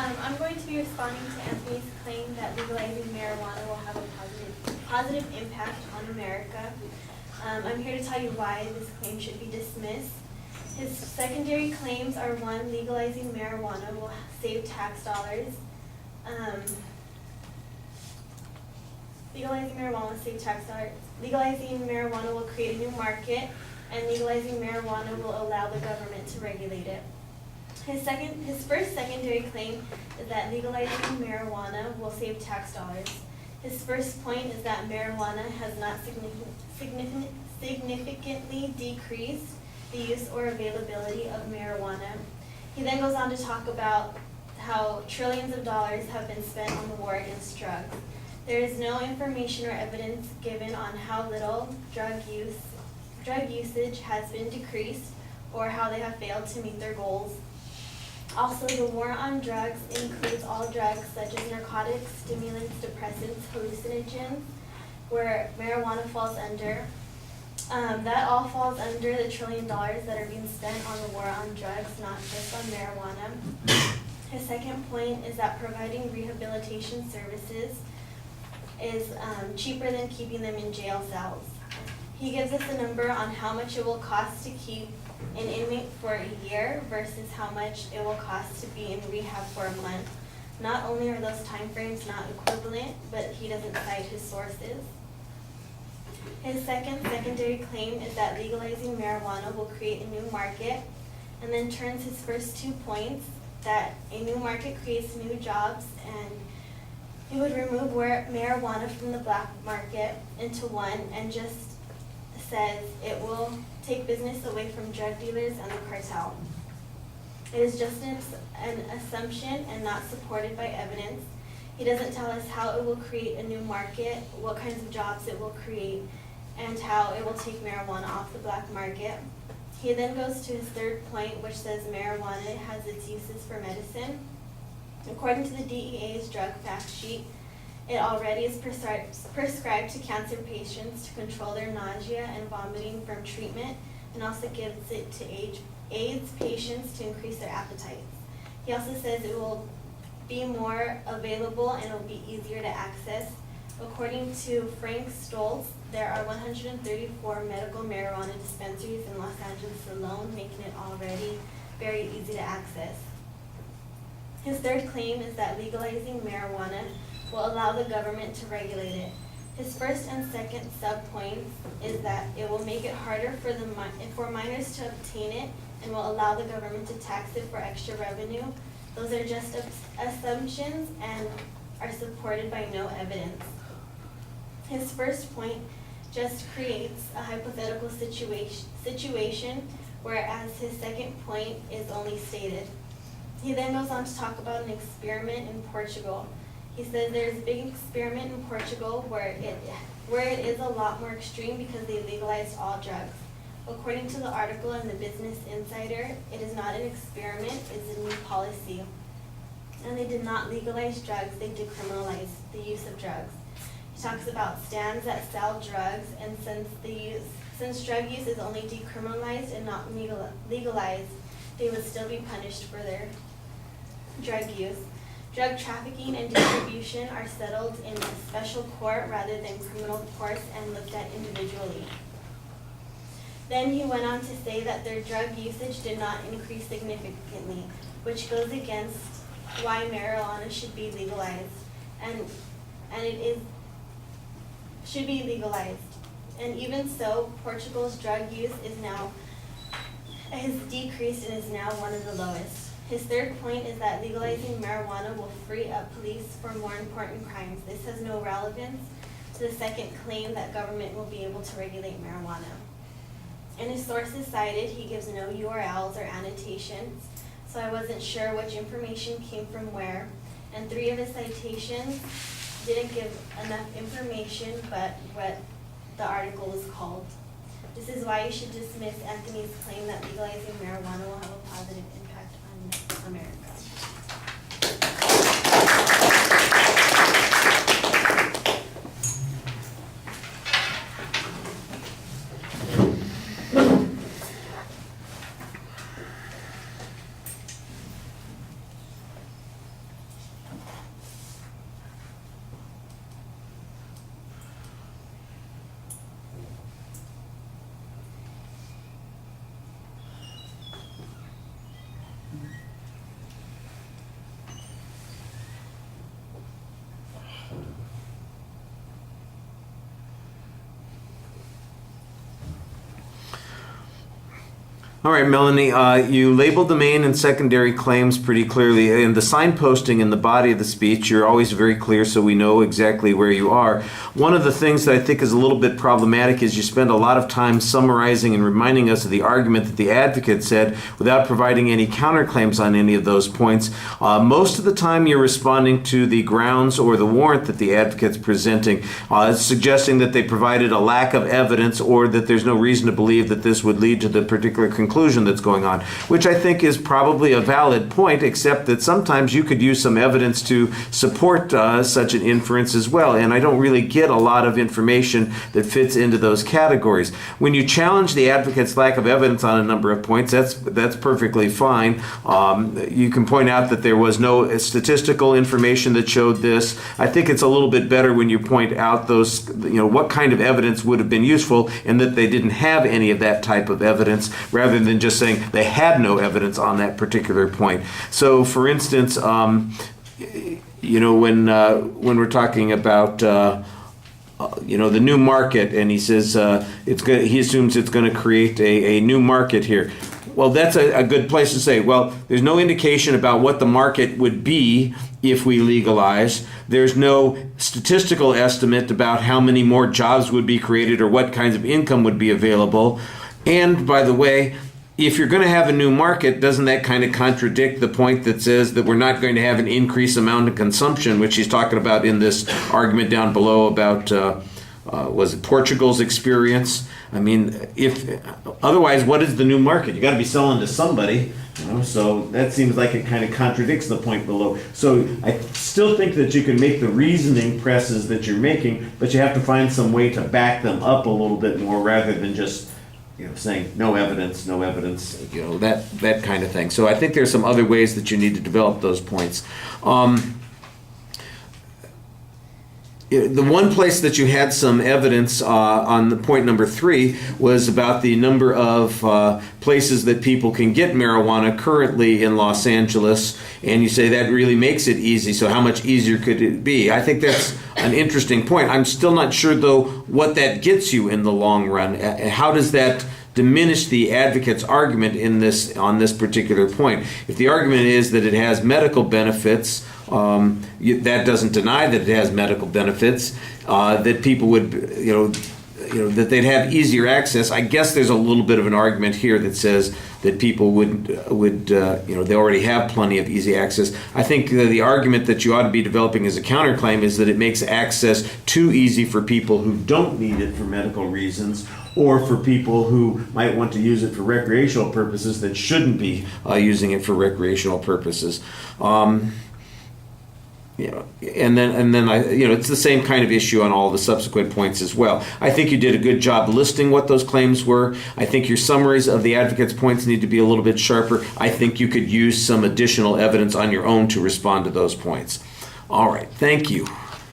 I'm going to be responding to Anthony's claim that legalizing marijuana will have a positive impact on America. I'm here to tell you why this claim should be dismissed. His secondary claims are: one, legalizing marijuana will save tax dollars. Legalizing marijuana will save tax dollars. Legalizing marijuana will create a new market, and legalizing marijuana will allow the government to regulate it. His first secondary claim is that legalizing marijuana will save tax dollars. His first point is that marijuana has not significantly decreased the use or availability of marijuana. He then goes on to talk about how trillions of dollars have been spent on the war against drugs. There is no information or evidence given on how little drug usage has been decreased or how they have failed to meet their goals. Also, the war on drugs includes all drugs such as narcotics, stimulants, depressants, hallucinogens, where marijuana falls under. That all falls under the $1 trillion that are being spent on the war on drugs, not just on marijuana. His second point is that providing rehabilitation services is cheaper than keeping them in jail cells. He gives us a number on how much it will cost to keep an inmate for a year versus how much it will cost to be in rehab for a month. Not only are those time frames not equivalent, but he doesn't cite his sources. His secondary claim is that legalizing marijuana will create a new market, and then turns his first 2 points that a new market creates new jobs, and he would remove marijuana from the black market into one, and just says it will take business away from drug dealers and the cartel. It is just an assumption and not supported by evidence. He doesn't tell us how it will create a new market, what kinds of jobs it will create, and how it will take marijuana off the black market. He then goes to his third point, which says marijuana has its uses for medicine. According to the DEA's drug fact sheet, it already is prescribed to cancer patients to control their nausea and vomiting from treatment, and also gives it to AIDS patients to increase their appetites. He also says it will be more available and it will be easier to access. According to Frank Stoltz, there are 134 medical marijuana dispensaries in Los Angeles alone, making it already very easy to access. His third claim is that legalizing marijuana will allow the government to regulate it. His first and second sub-points is that it will make it harder for minors to obtain it and will allow the government to tax it for extra revenue. Those are just assumptions and are supported by no evidence. His first point just creates a hypothetical situation, whereas his second point is only stated. He then goes on to talk about an experiment in Portugal. He says there's a big experiment in Portugal where it is a lot more extreme because they legalized all drugs. According to the article in the Business Insider, it is not an experiment, it's a new policy. And they did not legalize drugs, they decriminalized the use of drugs. He talks about stands that sell drugs, and since drug use is only decriminalized and not legalized, they would still be punished for their drug use. Drug trafficking and distribution are settled in a special court rather than criminal courts and looked at individually. Then he went on to say that their drug usage did not increase significantly, which goes against why marijuana should be legalized. And it should be legalized. And even so, Portugal's drug use has decreased and is now one of the lowest. His third point is that legalizing marijuana will free up police for more important crimes. This has no relevance to the second claim that government will be able to regulate marijuana. In his sources cited, he gives no URLs or annotations, so I wasn't sure which information came from where. And 3 of his citations didn't give enough information but what the article was called. This is why you should dismiss Anthony's claim that legalizing marijuana will have a positive impact on America. All right, Melanie, you labeled the main and secondary claims pretty clearly. In the signposting in the body of the speech, you're always very clear so we know exactly where you are. One of the things that I think is a little bit problematic is you spend a lot of time summarizing and reminding us of the argument that the advocate said without providing any counterclaims on any of those points. Most of the time you're responding to the grounds or the warrant that the advocate's presenting, suggesting that they provided a lack of evidence or that there's no reason to believe that this would lead to the particular conclusion that's going on, which I think is probably a valid point, except that sometimes you could use some evidence to support such an inference as well, and I don't really get a lot of information that fits into those categories. When you challenge the advocate's lack of evidence on a number of points, that's perfectly fine. You can point out that there was no statistical information that showed this. I think it's a little bit better when you point out those, what kind of evidence would have been useful and that they didn't have any of that type of evidence, rather than just saying they had no evidence on that particular point. So, for instance, when we're talking about the new market, and he says he assumes it's going to create a new market here. Well, that's a good place to say, well, there's no indication about what the market would be if we legalize. There's no statistical estimate about how many more jobs would be created or what kinds of income would be available. And, by the way, if you're going to have a new market, doesn't that kind of contradict the point that says that we're not going to have an increased amount of consumption, which he's talking about in this argument down below about, was it Portugal's experience? I mean, otherwise, what is the new market? You got to be selling to somebody, so that seems like it kind of contradicts the point below. So I still think that you can make the reasoning presses that you're making, but you have to find some way to back them up a little bit more rather than just saying no evidence, that kind of thing. So I think there's some other ways that you need to develop those points. The one place that you had some evidence on the point number 3 was about the number of places that people can get marijuana currently in Los Angeles, and you say that really makes it easy, so how much easier could it be? I think that's an interesting point. I'm still not sure, though, what that gets you in the long run. How does that diminish the advocate's argument on this particular point? If the argument is that it has medical benefits, that doesn't deny that it has medical benefits, that people would, that they'd have easier access. I guess there's a little bit of an argument here that says that people would they already have plenty of easy access. I think the argument that you ought to be developing as a counterclaim is that it makes access too easy for people who don't need it for medical reasons, or for people who might want to use it for recreational purposes that shouldn't be using it for recreational purposes. And then it's the same kind of issue on all the subsequent points as well. I think you did a good job listing what those claims were. I think your summaries of the advocate's points need to be a little bit sharper. I think you could use some additional evidence on your own to respond to those points. All right, thank you.